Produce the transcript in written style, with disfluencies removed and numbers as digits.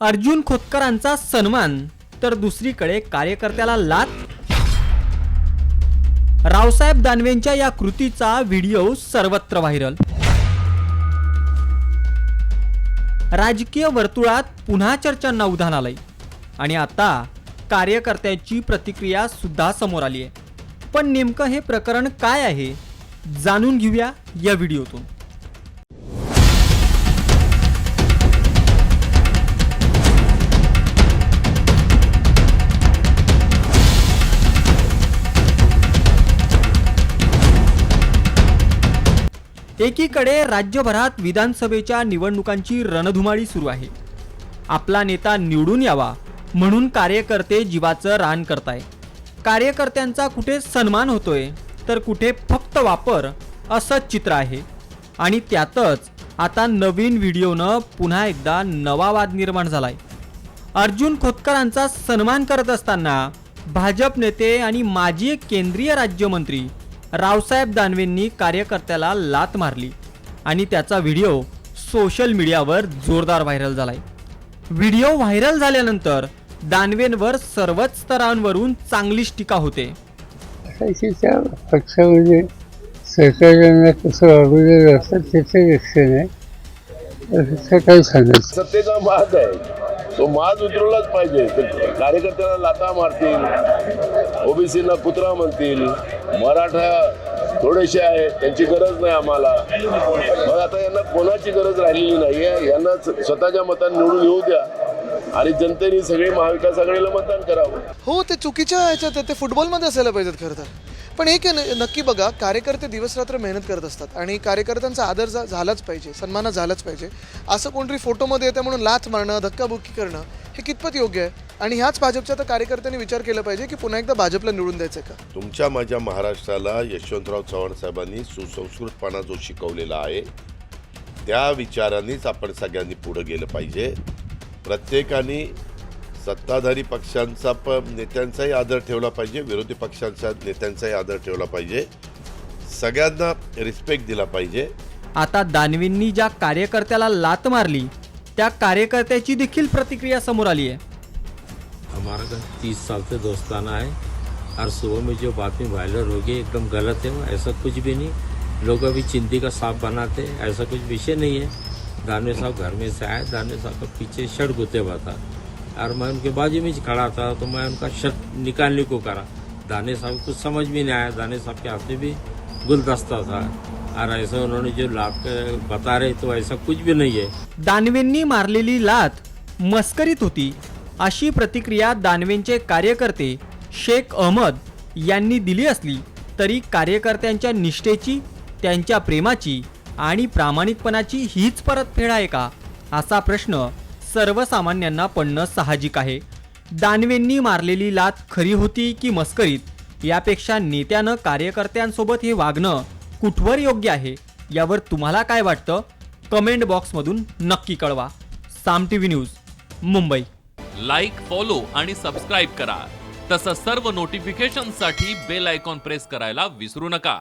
अर्जुन खोतकरांचा सन्मान तर दुसरीकडे कार्यकर्त्याला लाथ. रावसाहेब दानवेंच्या या कृतीचा व्हिडिओ सर्वत्र व्हायरल. राजकीय वर्तुळात पुन्हा चर्चांना उधाण आलंय आणि आता कार्यकर्त्याची प्रतिक्रिया सुद्धा समोर आली आहे. पण नेमकं हे प्रकरण काय आहे जाणून घेऊया या व्हिडिओतून. एकीकडे राज्यभरात विधानसभेच्या निवडणुकांची रणधुमाळी सुरू आहे. आपला नेता निवडून यावा म्हणून कार्यकर्ते जीवाचं रान करताय. कार्यकर्त्यांचा कुठे सन्मान होतोय तर कुठे फक्त वापर असंच चित्र आहे. आणि त्यातच आता नवीन व्हिडिओनं पुन्हा एकदा नवा वाद निर्माण झालाय. अर्जुन खोतकरांचा सन्मान करत असताना भाजप नेते आणि माजी केंद्रीय राज्यमंत्री रावसाहेब दानवेंनी कार्यकर्त्याला लाथ मारली आणि त्याचा व्हिडिओ सोशल मीडियावर जोरदार व्हायरल झालाय. व्हिडिओ व्हायरल झाल्यानंतर दानवेंवर सर्वच स्तरांवरून चांगलीच टीका होते. पक्षामध्ये सहकार्यांना कसं वागवलेलं असतं त्याचं लक्ष नाही, असं काही सांगायचं. सत्तेचा माज आहे, तो माज उतरवलाच पाहिजे. कार्यकर्त्याला लाथा मारतील, ओबीसीना कुत्रा म्हणतील, मराठा थोडेसे आहेत त्यांची गरज नाही आम्हाला. मग आता यांना कोणाची गरज राहिलेली नाही आहे. यांना स्वतःच्या मताने निवडून येऊ द्या आणि जनतेने सगळे महाविकास आघाडीला मतदान करावं. हो, ते चुकीच्या ह्याच्यात ते फुटबॉलमध्ये असायला पाहिजेत खरं तर. पण एक नक्की बघा, कार्यकर्ते दिवसरात्र मेहनत करत असतात आणि कार्यकर्त्यांचा आदर झालाच पाहिजे, सन्मान झालाच पाहिजे. असं कोणतरी फोटोमध्ये येतं म्हणून लाथ मारणं, धक्काबुक्की करणं हे कितपत योग्य आहे? आणि ह्याच भाजपच्या तर कार्यकर्त्यांनी विचार केला पाहिजे की पुन्हा एकदा भाजपला निवडून द्यायचं का. तुमच्या माझ्या महाराष्ट्राला यशवंतराव चव्हाण साहेबांनी सुसंस्कृतपणा जो शिकवलेला आहे त्या विचारांनीच आपण सगळ्यांनी पुढे गेलं पाहिजे. प्रत्येकाने सत्ताधारी पक्षांचा नेत्यांचाही आदर ठेवला पाहिजे, विरोधी पक्षांच्या नेत्यांचाही आदर ठेवला पाहिजे, सगळ्यांना रिस्पेक्ट दिला पाहिजे. आता दानवेंनी ज्या कार्यकर्त्याला लात मारली त्या कार्यकर्त्याची देखील प्रतिक्रिया समोर आली आहे. हमारा 30 साल से दोस्ताना है और सुबह में जो बातें वायरल हो गई एकदम गलत है. ऐसा कुछ भी नहीं, लोग अभी चिंदी का सांप बनाते, ऐसा कुछ विषय नहीं है. दानवे साहब घर में से आए, दानवे साहब का पीछे शर्ट गुते हुआ था और मैं उनके बाजू में खड़ा था तो मैं उनका शर्ट निकालने को करा. दाने साहब कुछ समझ में नहीं आया. दाने साहब के हाथ में भी गुलदस्ता था और ऐसा उन्होंने जो लात बता रहे तो ऐसा कुछ भी नहीं है. दानवेंनी मारलेली लात मस्करीत होती अशी प्रतिक्रिया दानवेंचे कार्यकर्ते शेख अहमद यांनी दिली असली तरी कार्यकर्त्यांच्या निष्ठेची, त्यांच्या प्रेमाची आणि प्रामाणिकपणाची हीच परतफेड आहे का असा प्रश्न सर्वसामान्यांना पडणं साहजिक आहे. दानवेंनी मारलेली लात खरी होती की मस्करीत यापेक्षा नेत्यानं कार्यकर्त्यांसोबत हे वागणं कुठवर योग्य आहे यावर तुम्हाला काय वाटतं कमेंट बॉक्समधून नक्की कळवा. Saam TV news Mumbai. Like, follow आणि सबस्क्राईब करा. तसंच सर्व नोटिफिकेशनसाठी बेल आयकॉन प्रेस करायला विसरू नका.